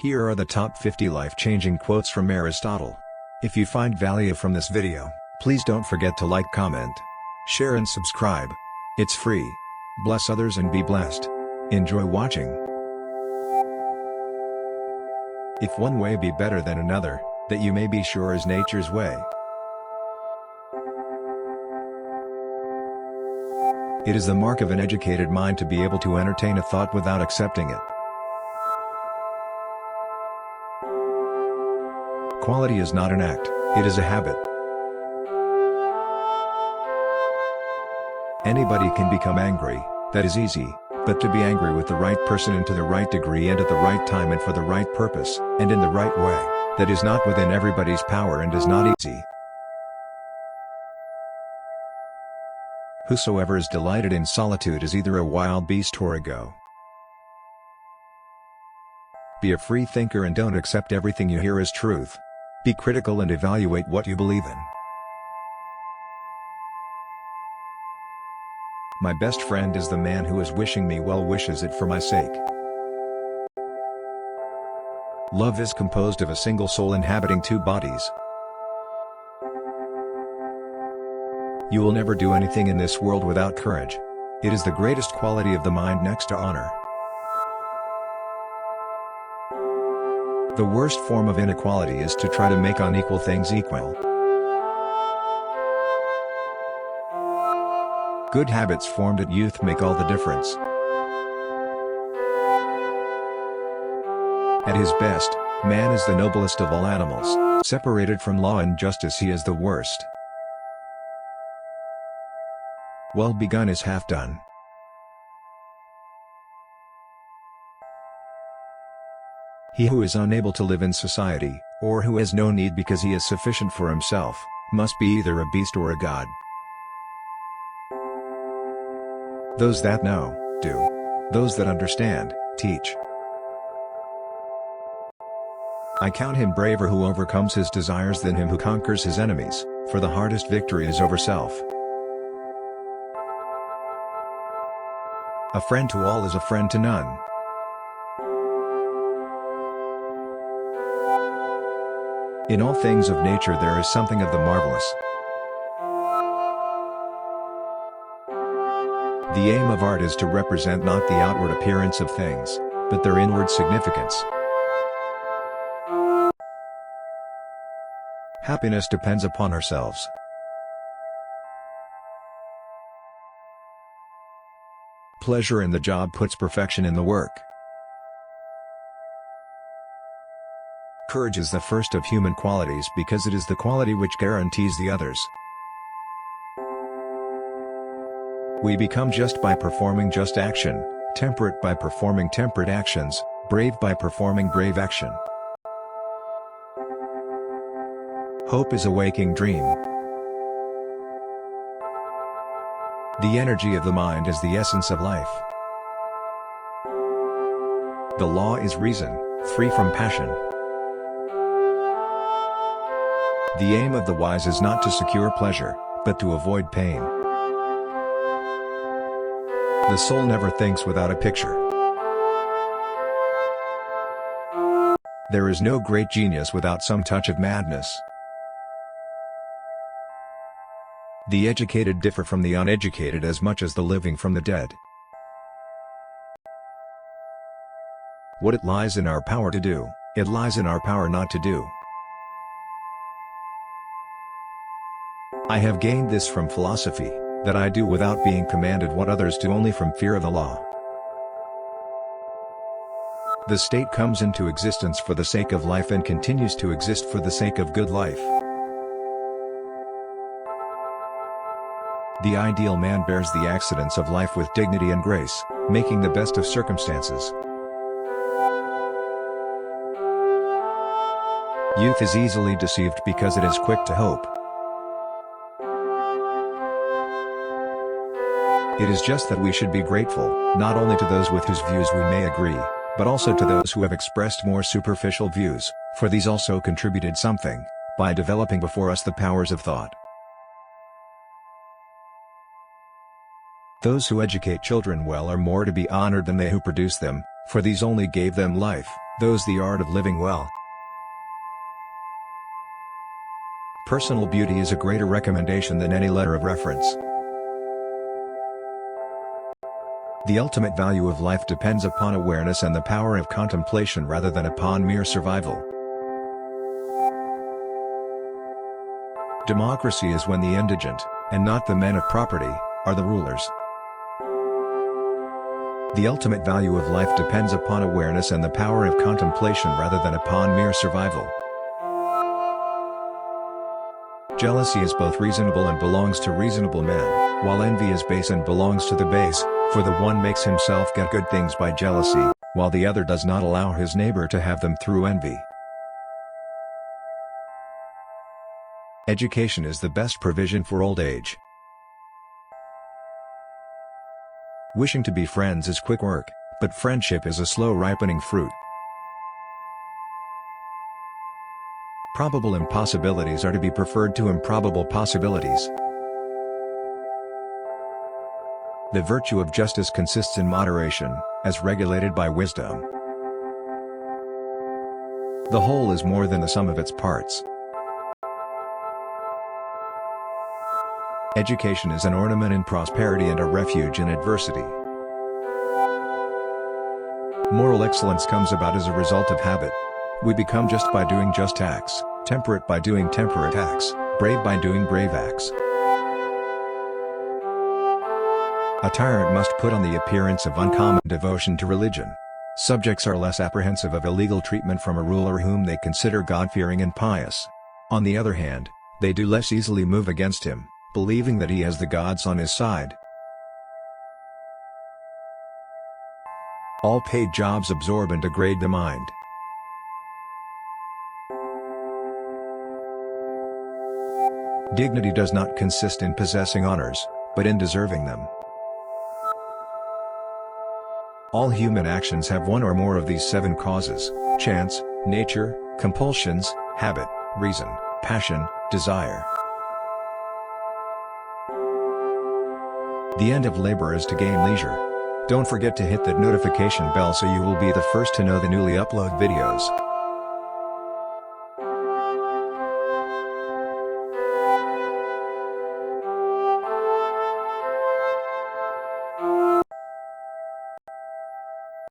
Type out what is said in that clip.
Here are the top 50 life-changing quotes from Aristotle. If you find value from this video, please don't forget to like, comment, share and subscribe. It's free. Bless others and be blessed. Enjoy watching. If one way be better than another, that you may be sure is nature's way. It is the mark of an educated mind to be able to entertain a thought without accepting it. Quality is not an act, it is a habit. Anybody can become angry, that is easy, but to be angry with the right person and to the right degree and at the right time and for the right purpose, and in the right way, that is not within everybody's power and is not easy. Whosoever is delighted in solitude is either a wild beast or a goat. Be a free thinker and don't accept everything you hear as truth. Be critical and evaluate what you believe in. My best friend is the man who is wishing me well, wishes it for my sake. Love is composed of a single soul inhabiting two bodies. You will never do anything in this world without courage. It is the greatest quality of the mind next to honor. The worst form of inequality is to try to make unequal things equal. Good habits formed at youth make all the difference. At his best, man is the noblest of all animals. Separated from law and justice, he is the worst. Well begun is half done. He who is unable to live in society, or who has no need because he is sufficient for himself, must be either a beast or a god. Those that know, do. Those that understand, teach. I count him braver who overcomes his desires than him who conquers his enemies, for the hardest victory is over self. A friend to all is a friend to none. In all things of nature there is something of the marvelous. The aim of art is to represent not the outward appearance of things, but their inward significance. Happiness depends upon ourselves. Pleasure in the job puts perfection in the work. Courage is the first of human qualities because it is the quality which guarantees the others. We become just by performing just action, temperate by performing temperate actions, brave by performing brave action. Hope is a waking dream. The energy of the mind is the essence of life. The law is reason, free from passion. The aim of the wise is not to secure pleasure, but to avoid pain. The soul never thinks without a picture. There is no great genius without some touch of madness. The educated differ from the uneducated as much as the living from the dead. What it lies in our power to do, it lies in our power not to do. I have gained this from philosophy, that I do without being commanded what others do only from fear of the law. The state comes into existence for the sake of life and continues to exist for the sake of good life. The ideal man bears the accidents of life with dignity and grace, making the best of circumstances. Youth is easily deceived because it is quick to hope. It is just that we should be grateful, not only to those with whose views we may agree, but also to those who have expressed more superficial views, for these also contributed something, by developing before us the powers of thought. Those who educate children well are more to be honored than they who produce them, for these only gave them life, Those the art of living well. Personal beauty is a greater recommendation than any letter of reference. The ultimate value of life depends upon awareness and the power of contemplation rather than upon mere survival. Democracy is when the indigent, and not the men of property, are the rulers. The ultimate value of life depends upon awareness and the power of contemplation rather than upon mere survival. Jealousy is both reasonable and belongs to reasonable men, while envy is base and belongs to the base, for the one makes himself get good things by jealousy, while the other does not allow his neighbor to have them through envy. Education is the best provision for old age. Wishing to be friends is quick work, but friendship is a slow ripening fruit. Probable impossibilities are to be preferred to improbable possibilities. The virtue of justice consists in moderation, as regulated by wisdom. The whole is more than the sum of its parts. Education is an ornament in prosperity and a refuge in adversity. Moral excellence comes about as a result of habit. We become just by doing just acts, temperate by doing temperate acts, brave by doing brave acts. A tyrant must put on the appearance of uncommon devotion to religion. Subjects are less apprehensive of illegal treatment from a ruler whom they consider God-fearing and pious. On the other hand, they do less easily move against him, believing that he has the gods on his side. All paid jobs absorb and degrade the mind. Dignity does not consist in possessing honors, but in deserving them. All human actions have one or more of these 7 causes: chance, nature, compulsions, habit, reason, passion, desire. The end of labor is to gain leisure. Don't forget to hit that notification bell so you will be the first to know the newly upload videos.